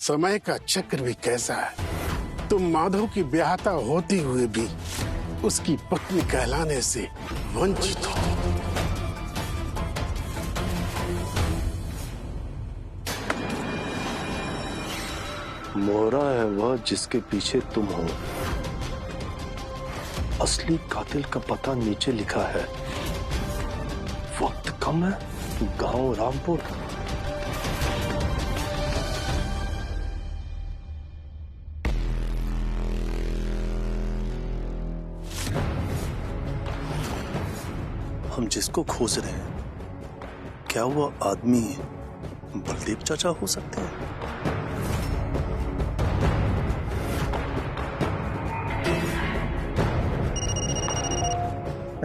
समय का चक्र भी कैसा है। तुम माधव की ब्याहता होते हुए भी उसकी पत्नी कहलाने से वंचित हो। मोहरा है वह जिसके पीछे तुम हो। असली कातिल का पता नीचे लिखा है। वक्त कम है, गांव रामपुर। हम जिसको खोज रहे हैं, क्या वो आदमी बलदेव चाचा हो सकते हैं?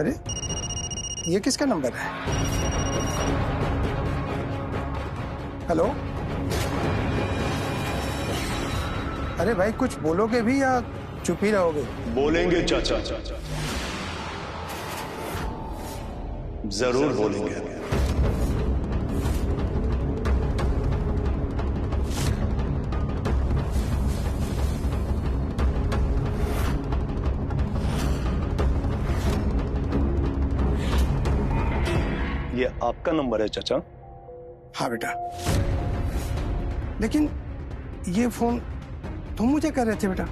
अरे ये किसका नंबर है? हेलो, अरे भाई कुछ बोलोगे भी या चुप ही रहोगे? बोलेंगे चाचा, जरूर बोलेंगे। ये आपका नंबर है चाचा? हाँ बेटा, लेकिन ये फोन तुम मुझे कर रहे थे बेटा,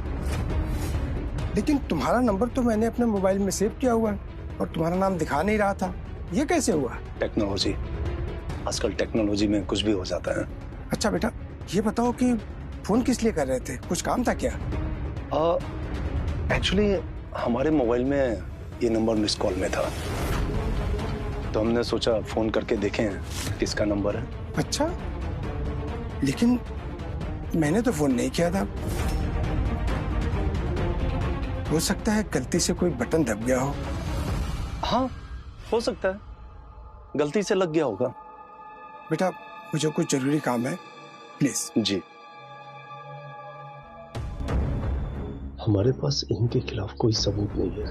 लेकिन तुम्हारा नंबर तो मैंने अपने मोबाइल में सेव किया हुआ है और तुम्हारा नाम दिखा नहीं रहा था। ये कैसे हुआ? टेक्नोलॉजी, आजकल टेक्नोलॉजी में कुछ भी हो जाता है। अच्छा बेटा, ये बताओ कि फोन किस लिए कर रहे थे? कुछ काम था क्या? एक्चुअली हमारे मोबाइल में ये नंबर मिस कॉल में था, तो हमने सोचा फोन करके देखें किसका नंबर है। अच्छा, लेकिन मैंने तो फोन नहीं किया था। हो सकता है गलती से कोई बटन दब गया हो। हाँ, हो सकता है गलती से लग गया होगा। बेटा मुझे कुछ जरूरी काम है, प्लीज। जी। हमारे पास इनके खिलाफ कोई सबूत नहीं है।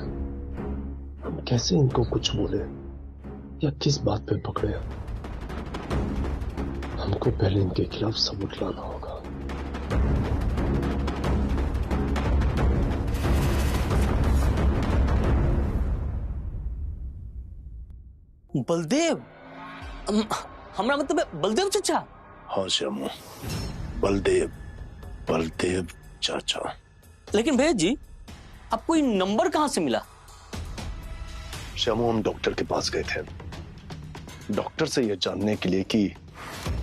हम कैसे इनको कुछ बोले या किस बात पे पकड़े? हमको पहले इनके खिलाफ सबूत लाना होगा। बलदेव, हमरा मतलब है बलदेव चाचा। हाँ श्यामू, बलदेव चाचा। लेकिन भैया जी, आपको ये नंबर कहां से मिला? श्यामू, हम डॉक्टर के पास गए थे, डॉक्टर से यह जानने के लिए कि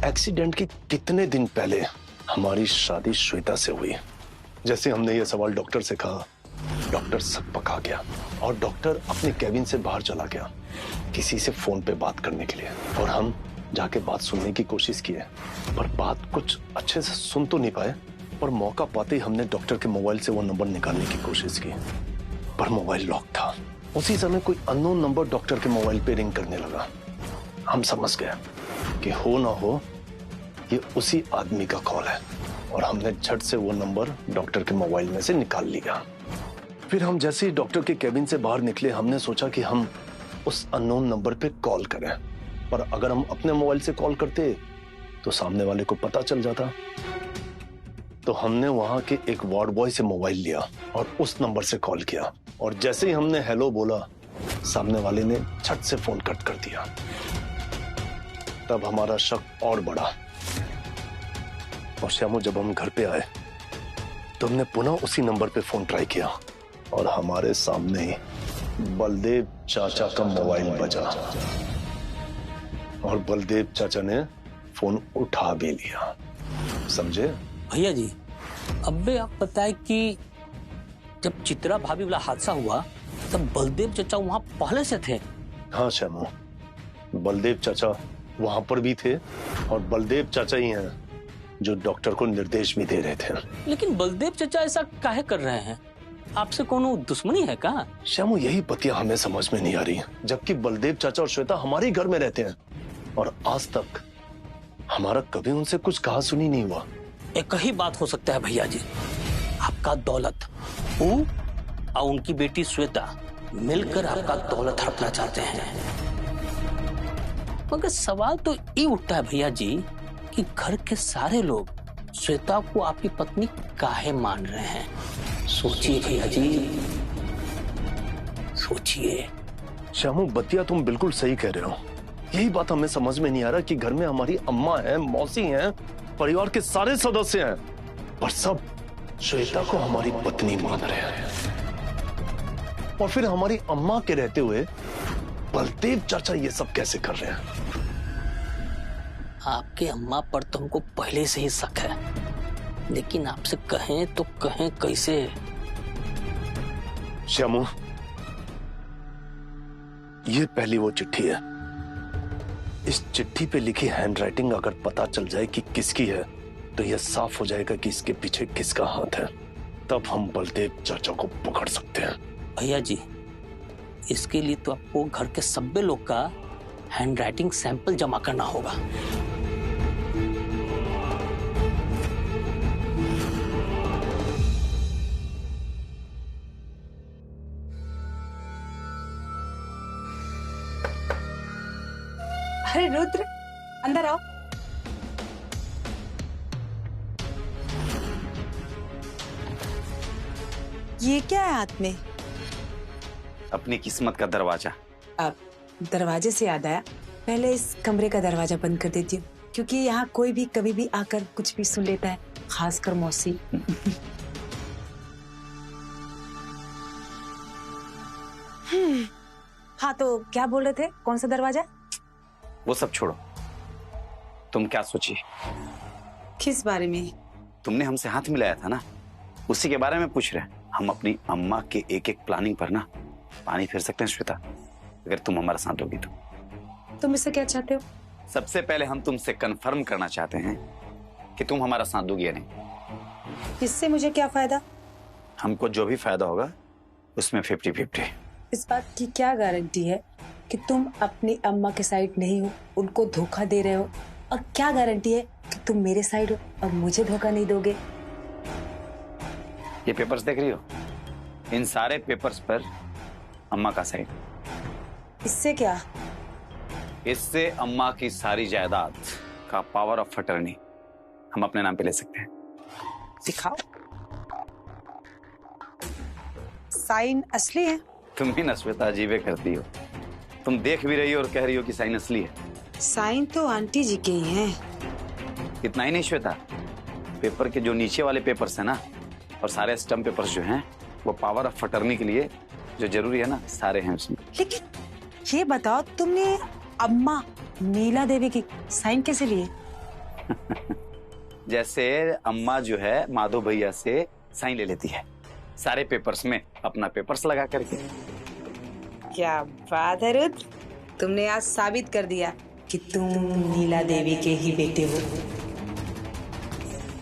एक्सीडेंट के कितने दिन पहले हमारी शादी श्वेता से हुई। जैसे हमने ये सवाल डॉक्टर से कहा, डॉक्टर सक पका गया और डॉक्टर अपने केबिन से बाहर चला गया किसी से फोन पे बात करने के लिए। और हम जाके बात सुनने की कोशिश की है, पर बात कुछ अच्छे से सुन तो नहीं पाए। पर मौका पाते ही हमने डॉक्टर के मोबाइल से वो नंबर निकालने की कोशिश की, पर मोबाइल लॉक था। उसी समय कोई अननोन नंबर डॉक्टर के मोबाइल पे रिंग करने लगा। हम समझ गए कि हो ना हो ये उसी आदमी का कॉल है, और हमने झट से वो नंबर डॉक्टर के मोबाइल में से निकाल लिया। फिर हम जैसे ही डॉक्टर के केबिन से बाहर निकले, हमने सोचा कि हम उस अननोन नंबर पे कॉल करें, पर अगर हम अपने मोबाइल से कॉल करते तो सामने वाले को पता चल जाता। तो हमने वहां के एक वार्ड बॉय से मोबाइल लिया और उस नंबर से कॉल किया, और जैसे ही हमने हेलो बोला, सामने वाले ने झट से फोन कट कर दिया। तब हमारा शक और बढ़ा, और श्यामू जब हम घर पे आए तो हमने पुनः उसी नंबर पे फोन ट्राई किया, और हमारे सामने ही बलदेव चाचा का मोबाइल बजा, और बलदेव चाचा ने फोन उठा भी लिया। समझे भैया जी, अबे आप बताए कि जब चित्रा भाभी वाला हादसा हुआ तब बलदेव चाचा वहां पहले से थे? हाँ श्यामू, बलदेव चाचा वहां पर भी थे, और बलदेव चाचा ही हैं जो डॉक्टर को निर्देश भी दे रहे थे। लेकिन बलदेव चाचा ऐसा काहे कर रहे हैं? आपसे कोनो दुश्मनी है का? श्यामू, यही बतिया हमें समझ में नहीं आ रही, जबकि बलदेव चाचा और श्वेता हमारे घर में रहते हैं, और आज तक हमारा कभी उनसे कुछ कहा सुनी नहीं हुआ। एक ही बात हो सकता है भैया जी, आपका दौलत, वो और उनकी बेटी श्वेता मिलकर आपका दौलत हड़पना चाहते हैं। मगर सवाल तो ये उठता है भैया जी कि घर के सारे लोग श्वेता को आपकी पत्नी काहे मान रहे हैं? सोचिए भैया जी, सोचिए। श्यामू बतिया तुम बिल्कुल सही कह रहे हो। यही बात हमें समझ में नहीं आ रहा कि घर में हमारी अम्मा है, मौसी हैं, परिवार के सारे सदस्य हैं, पर सब श्वेता को हमारी पत्नी मान रहे हैं। और फिर हमारी अम्मा के रहते हुए बलदेव चाचा ये सब कैसे कर रहे हैं? आपके अम्मा पर तो हमको पहले से ही शक है, लेकिन आपसे कहें तो कहें कैसे? श्यामू, ये पहली वो चिट्ठी है। इस चिट्ठी पे लिखी हैंडराइटिंग अगर पता चल जाए कि किसकी है, तो यह साफ हो जाएगा कि इसके पीछे किसका हाथ है। तब हम बलदेव चाचा को पकड़ सकते हैं। भैया जी, इसके लिए तो आपको घर के सभी लोग का हैंडराइटिंग सैंपल जमा करना होगा। अरे रुद्र, अंदर आओ। ये क्या है हाथ में? अपनी किस्मत का दरवाजा। अब दरवाजे से याद आया, पहले इस कमरे का दरवाजा बंद कर देती हूँ, क्योंकि यहाँ कोई भी कभी भी आकर कुछ भी सुन लेता है, खासकर मौसी। हाँ, तो क्या बोल रहे थे? कौन सा दरवाजा? वो सब छोड़ो, तुम क्या सोची? किस बारे में? तुमने हमसे हाथ मिलाया था ना, उसी के बारे में पूछ रहे हैं। हम अपनी अम्मा के एक एक प्लानिंग पर ना पानी फेर सकते हैं श्वेता, अगर तुम हमारा साथ दोगी तो। तुम इससे क्या चाहते हो? सबसे पहले हम तुमसे कंफर्म करना चाहते हैं कि तुम हमारा साथ दोगी या नहीं। इससे मुझे क्या फायदा? हमको जो भी फायदा होगा उसमें 50-50। इस बात की क्या गारंटी है कि तुम अपनी अम्मा के साइड नहीं हो, उनको धोखा दे रहे हो? और क्या गारंटी है कि तुम मेरे साइड हो और मुझे धोखा नहीं दोगे? ये पेपर्स देख रही हो? इन सारे पेपर्स पर अम्मा का साइन। इससे क्या? इससे अम्मा की सारी जायदाद का पावर ऑफ अटर्नी हम अपने नाम पे ले सकते हैं। दिखाओ। साइन असली है? तुम ही ना श्वेता अजीबे करती हो, तुम देख भी रही हो और कह रही हो कि साइन असली है। साइन तो आंटी जी के ही हैं। इतना ही नहीं श्वेता, पेपर के जो नीचे वाले पेपर्स है ना, और सारे स्टम्प पेपर्स जो हैं, वो पावर ऑफ अटर्नी के लिए जो जरूरी है ना, सारे हैं उसमें। लेकिन ये बताओ, तुमने अम्मा नीला देवी की साइन कैसे लिए? जैसे अम्मा जो है माधव भैया से साइन ले लेती है सारे पेपर्स में, अपना पेपर्स लगा करके। क्या बात है रुद्र, तुमने आज साबित कर दिया कि तुम नीला देवी के ही बेटे हो।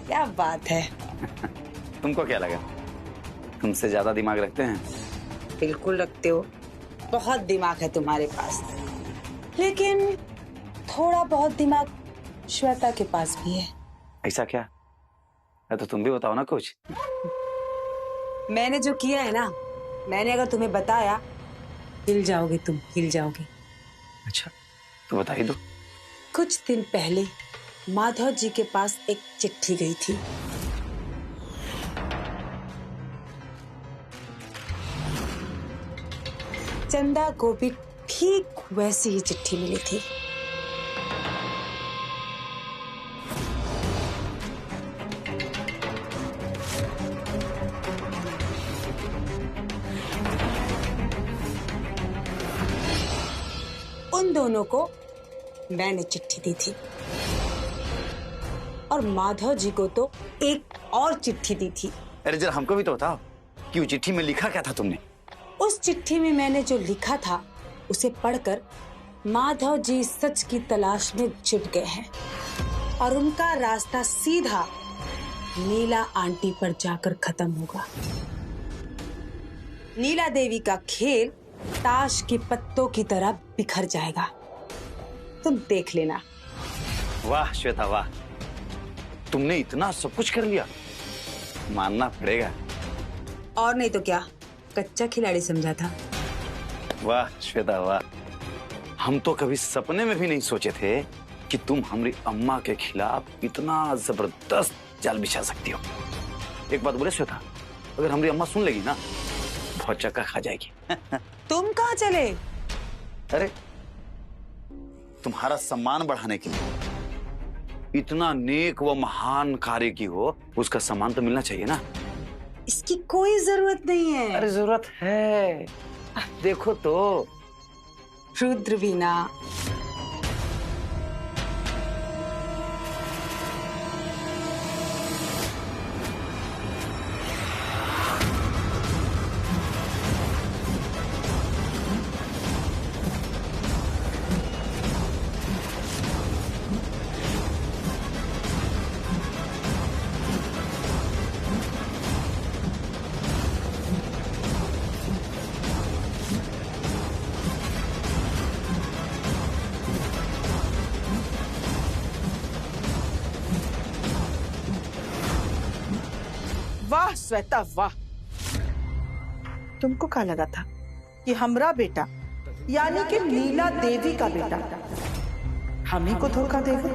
क्या बात है। तुमको क्या लगा, तुमसे ज्यादा दिमाग रखते हैं? बिल्कुल रखते हो, बहुत दिमाग है तुम्हारे पास, लेकिन थोड़ा बहुत दिमाग श्वेता के पास भी है। ऐसा क्या है? तो तुम भी बताओ ना कुछ। मैंने जो किया है ना, मैंने अगर तुम्हें बताया, हिल जाओगे तुम, हिल जाओगे। अच्छा, तो बता ही दो। कुछ दिन पहले माधव जी के पास एक चिट्ठी गई थी। चंदा को भी ठीक वैसी ही चिट्ठी मिली थी। उन दोनों को मैंने चिट्ठी दी थी और माधव जी को तो एक और चिट्ठी दी थी। अरे जरा हमको भी तो बताओ कि वो चिट्ठी में लिखा क्या था तुमने? उस चिट्ठी में मैंने जो लिखा था उसे पढ़कर माधव जी सच की तलाश में जुट गए हैं और उनका रास्ता सीधा नीला आंटी पर जाकर खत्म होगा। नीला देवी का खेल ताश के पत्तों की तरह बिखर जाएगा, तुम देख लेना। वाह श्वेता वाह, तुमने इतना सब कुछ कर लिया, मानना पड़ेगा। और नहीं तो क्या, कच्चा खिलाड़ी समझा था। वाह श्वेता वाह, हम तो कभी सपने में भी नहीं सोचे थे कि तुम हमारी अम्मा के खिलाफ इतना जबरदस्त जाल बिछा सकती हो। एक बात बोले श्वेता, अगर हमारी अम्मा सुन लेगी ना बहुत चक्का खा जाएगी। तुम कहाँ चले? अरे तुम्हारा सम्मान बढ़ाने के लिए, इतना नेक व महान कार्य की हो, उसका सम्मान तो मिलना चाहिए ना। इसकी कोई जरूरत नहीं है। अरे जरूरत है, देखो तो। रुद्रवीणा, वाह श्वेता वाह, तुमको क्या लगा था कि हमरा बेटा यानी कि नीला देवी का बेटा हमें को धोखा देगा?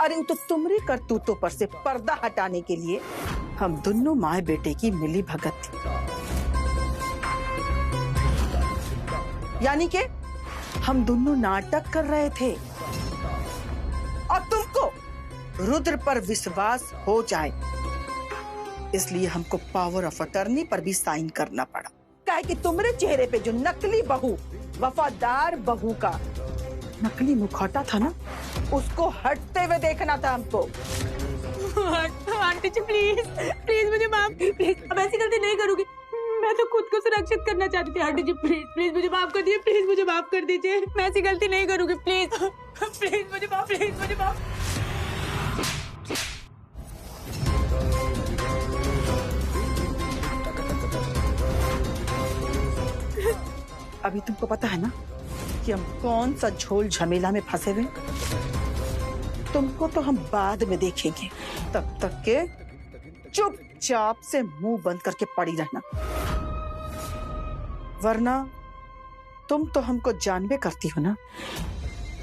अरे वो तो तुम्हारी करतूतों पर से पर्दा हटाने के लिए हम दोनों माए बेटे की मिली भगत थी। यानी कि हम दोनों नाटक कर रहे थे और तुमको रुद्र पर विश्वास हो जाए इसलिए हमको पावर ऑफ अटर्नी पर भी साइन करना पड़ा। काहे कि तुम्हारे चेहरे पे जो नकली बहू, वफादार बहू का नकली मुखौटा था ना, उसको हटते हुए देखना था हमको। आंटी जी प्लीज प्लीज मुझे माफ कीजिए, अब ऐसी गलती नहीं करूंगी। मैं तो खुद को सुरक्षित करना चाहती थी। आंटी जी प्लीज प्लीज मुझे माफ कर दीजिए, प्लीज मुझे माफ कर दीजिए। मैं ऐसी गलती नहीं करूंगी, प्लीज प्लीज मुझे माफ, प्लीज मुझे माफ। अभी तुमको पता है ना कि हम कौन सा झोल झमेला में फंसे हुए? तुमको तो हम बाद में देखेंगे, तब तक के चुपचाप से मुंह बंद करके पड़ी रहना, वरना तुम तो हमको जानबे करती हो ना,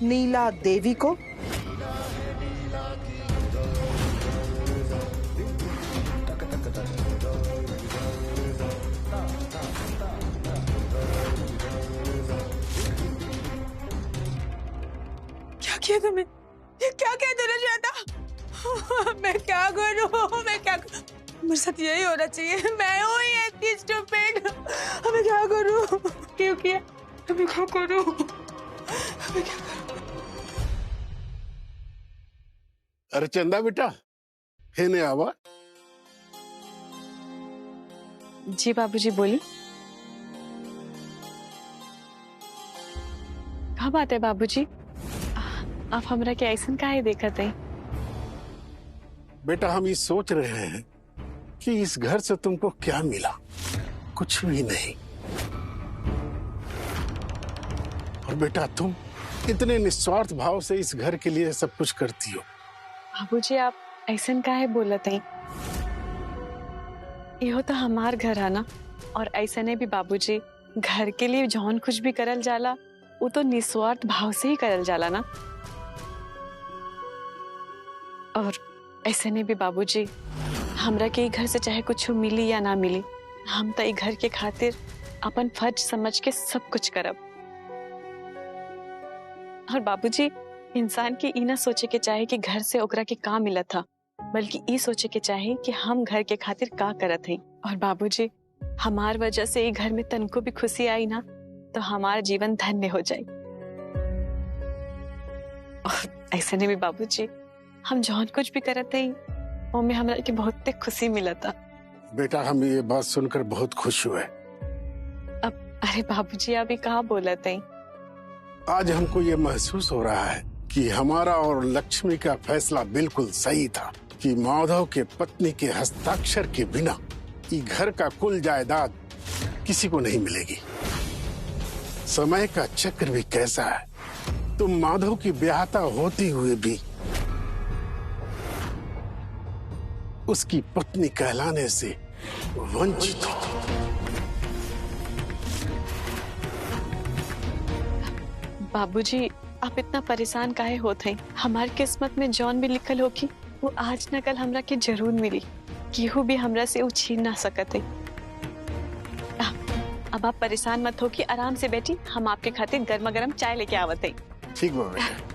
नीला देवी को। क्या किया तुमने? क्या किया तूने श्वेता? मैं क्या करूं? मैं क्या करूं? मेरे साथ यही होना चाहिए। मैं हूँ ये इतनी स्टूपिड। मैं क्या करूं? क्यों किया? मैं क्या करूं? मैं क्या करूं? अरे चंदा बेटा, हेने आवा। जी बाबूजी बोली। क्या बात है बाबूजी, आप हमरा के ऐसन काहे देखत है? बेटा हम ये सोच रहे हैं कि इस घर से तुमको क्या मिला? कुछ भी नहीं। और बेटा तुम इतने निस्वार्थ भाव से इस घर के लिए सब कुछ करती हो। बाबूजी आप ऐसन काहे बोलत है? यो तो हमार घर है ना, और ऐसने भी बाबूजी घर के लिए जौन कुछ भी करल जाला वो तो निस्वार्थ भाव से ही करल जाला ना। और ऐसने भी बाबूजी हमरा के घर से चाहे कुछ मिली या ना मिली, हम तो घर के खातिर अपन फर्ज समझ के सब कुछ करब। और बाबूजी इंसान के ई ना सोचे के चाहे कि घर से ओकरा के का मिला था, बल्कि ई सोचे के चाहे कि हम घर के खातिर का करत हैं। और बाबूजी हमार वजह से ई घर में तनको भी खुशी आई ना तो हमारा जीवन धन्य हो जाए। और ऐसे ने भी बाबूजी हम जौन कुछ भी करत हैं वो में हमरा के बहुत खुशी मिला था। बेटा हम ये बात सुनकर बहुत खुश हुए। अब अरे बाबूजी अभी कहाँ बोलत हैं? आज हमको ये महसूस हो रहा है कि हमारा और लक्ष्मी का फैसला बिल्कुल सही था कि माधव के पत्नी के हस्ताक्षर के बिना ये घर का कुल जायदाद किसी को नहीं मिलेगी। समय का चक्र भी कैसा है, तुम माधव की ब्याहता होती हुए भी उसकी पत्नी कहलाने से वंचित हो। बाबूजी, आप इतना परेशान काहे होते हैं? हमार किस्मत में जौन भी लिखल होगी वो आज न कल हमरा के जरूर मिली। केहू भी हमरा से वो छीन ना सकत है। अब आप परेशान मत हो कि आराम से बैठी, हम आपके खातिर गर्मा गर्म चाय लेके आवत है। ठीक बा बेटा।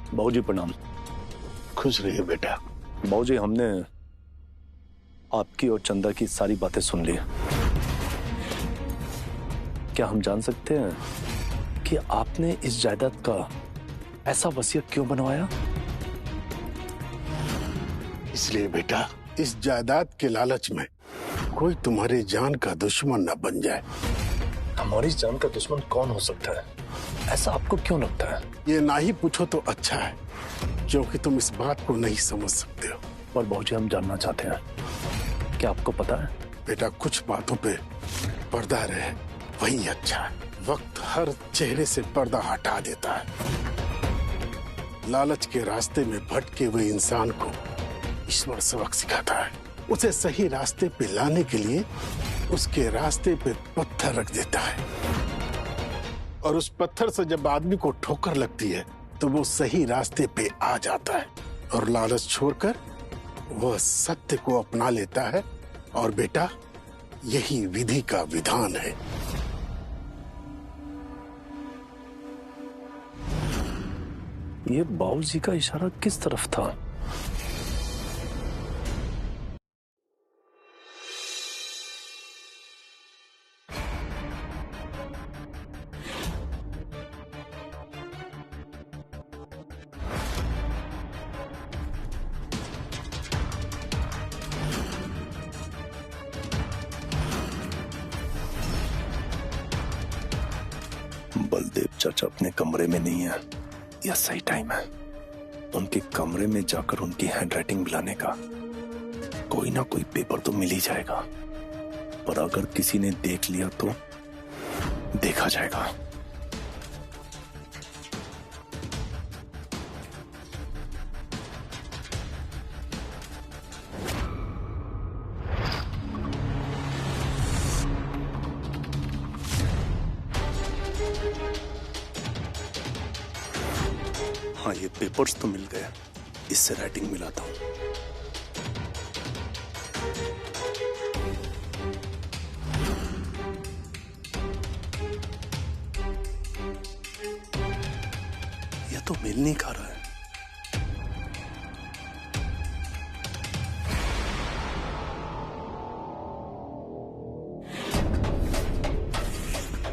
बाबूजी प्रणाम। खुश रहिए बेटा। बाबूजी, हमने आपकी और चंदा की सारी बातें सुन ली। क्या हम जान सकते हैं कि आपने इस जायदाद का ऐसा वसीयत क्यों बनवाया? इसलिए बेटा, इस जायदाद के लालच में कोई तुम्हारे जान का दुश्मन न बन जाए। हमारी जान का दुश्मन कौन हो सकता है, ऐसा आपको क्यों लगता है? ये ना ही पूछो तो अच्छा है, क्योंकि तुम इस बात को नहीं समझ सकते हो। और बाबूजी, हम जानना चाहते हैं, क्या आपको पता है? बेटा, कुछ बातों पे पर्दा रहे वही अच्छा है। वक्त हर चेहरे से पर्दा हटा देता है। लालच के रास्ते में भटके हुए इंसान को ईश्वर सबक सिखाता है। उसे सही रास्ते पे लाने के लिए उसके रास्ते पे पत्थर रख देता है, और उस पत्थर से जब आदमी को ठोकर लगती है तो वो सही रास्ते पे आ जाता है, और लालच छोड़कर वह सत्य को अपना लेता है। और बेटा, यही विधि का विधान है। ये बाबूजी का इशारा किस तरफ था? बलदेव चाचा अपने कमरे में नहीं है, यह सही टाइम है उनके कमरे में जाकर उनकी हैंडराइटिंग मिलाने का। कोई ना कोई पेपर तो मिल ही जाएगा, पर अगर किसी ने देख लिया तो देखा जाएगा। हाँ, ये पेपर्स तो मिल गए, इससे राइटिंग मिलाता हूं। ये तो मिल नहीं खा रहा है।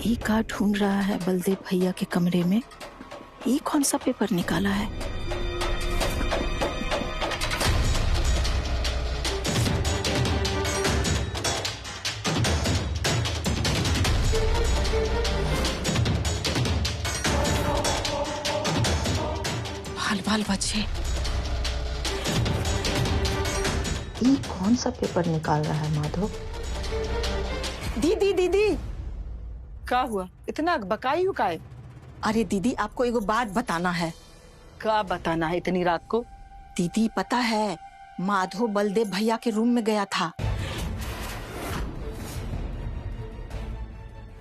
ये का ढूंढ रहा है बलदेव भैया के कमरे में? ये कौन सा पेपर निकाला है? बाल बाल बचे। ये कौन सा पेपर निकाल रहा है माधव? दीदी दीदी, क्या हुआ? इतना बकाई हुकाए? अरे दीदी, आपको एगो बात बताना है। क्या बताना है इतनी रात को? दीदी पता है, माधव बलदेव भैया के रूम में गया था।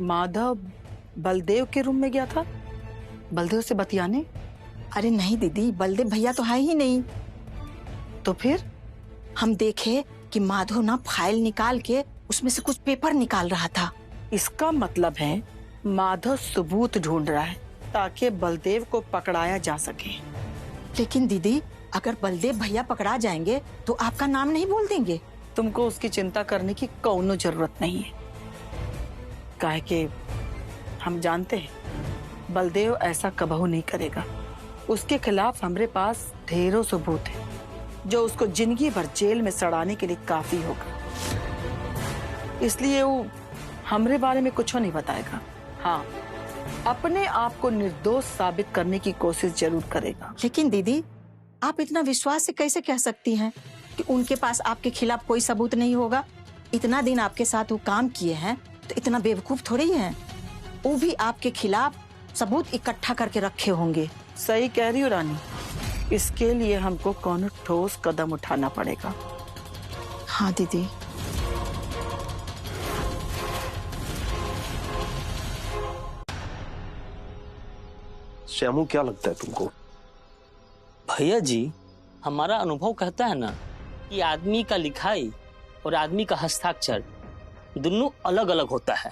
माधव बलदेव के रूम में गया था? बलदेव से बतियाने? अरे नहीं दीदी, बलदेव भैया तो है ही नहीं। तो फिर? हम देखे कि माधव ना फाइल निकाल के उसमें से कुछ पेपर निकाल रहा था। इसका मतलब है माधव सबूत ढूंढ रहा है ताकि बलदेव को पकड़ाया जा सके। लेकिन दीदी, अगर बलदेव भैया पकड़ा जाएंगे तो आपका नाम नहीं बोल देंगे? तुमको उसकी चिंता करने की कोनो जरूरत नहीं है। काहे कि हम जानते हैं बलदेव ऐसा कबहू नहीं करेगा। उसके खिलाफ हमारे पास ढेरों सबूत है जो उसको जिंदगी भर जेल में सड़ाने के लिए काफी होगा। इसलिए वो हमरे बारे में कुछ नहीं बताएगा। हाँ, अपने आप को निर्दोष साबित करने की कोशिश जरूर करेगा। लेकिन दीदी, आप इतना विश्वास से कैसे कह सकती हैं कि उनके पास आपके खिलाफ कोई सबूत नहीं होगा? इतना दिन आपके साथ वो काम किए हैं तो इतना बेवकूफ थोड़ी हैं। वो भी आपके खिलाफ सबूत इकट्ठा करके रखे होंगे। सही कह रही हो रानी, इसके लिए हमको कौन ठोस कदम उठाना पड़ेगा। हाँ दीदी। श्यामू, क्या लगता है तुमको? भैया जी, हमारा अनुभव कहता है ना कि आदमी का लिखाई और आदमी का हस्ताक्षर दोनों अलग अलग होता है।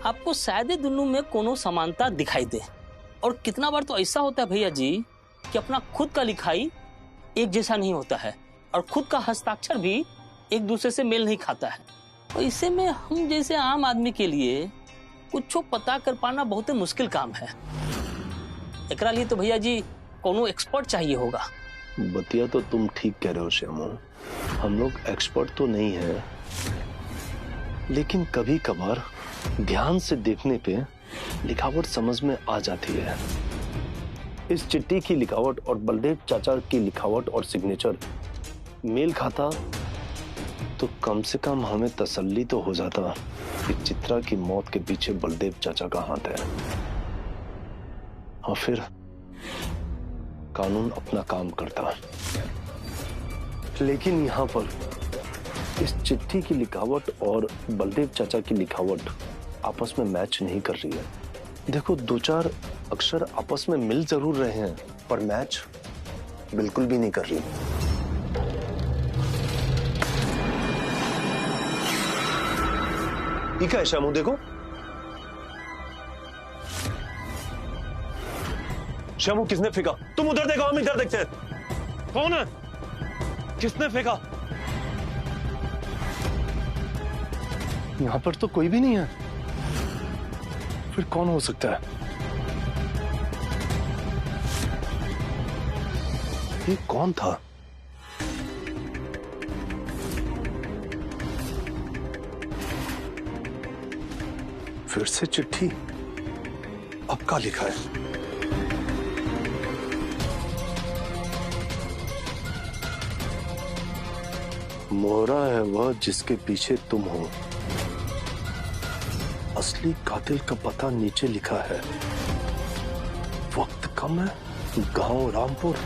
आपको शायद दोनों में कोनो समानता दिखाई दे, और कितना बार तो ऐसा होता है भैया जी कि अपना खुद का लिखाई एक जैसा नहीं होता है और खुद का हस्ताक्षर भी एक दूसरे से मेल नहीं खाता है। तो इसे में हम जैसे आम आदमी के लिए कुछ पता कर पाना बहुत मुश्किल काम है। एकरा लिए तो भैया जी कोनो एक्सपर्ट चाहिए होगा। बतिया तो तुम ठीक कह रहे हो श्यामू, हम लोग एक्सपर्ट तो नहीं है, लेकिन कभी कभार ध्यान से देखने पे लिखावट समझ में आ जाती है। इस चिट्ठी की लिखावट और बलदेव चाचा की लिखावट और सिग्नेचर मेल खाता तो कम से कम हमें तसल्ली तो हो जाता कि चित्रा की मौत के पीछे बलदेव चाचा का हाथ है, और फिर कानून अपना काम करता। लेकिन यहाँ पर इस चिट्ठी की लिखावट और बलदेव चाचा की लिखावट आपस में मैच नहीं कर रही है। देखो, दो चार अक्षर आपस में मिल जरूर रहे हैं, पर मैच बिल्कुल भी नहीं कर रही। ठीक है श्यामू, देखो श्यामू, किसने फेंका? तुम उधर देखो, हम इधर देखते हैं। कौन है? किसने फेंका? यहां पर तो कोई भी नहीं है, फिर कौन हो सकता है? ये कौन था? फिर से चिट्ठी। अब क्या लिखा है? मोहरा है वह जिसके पीछे तुम हो, असली कातिल का पता नीचे लिखा है। वक्त कम है, गांव रामपुर।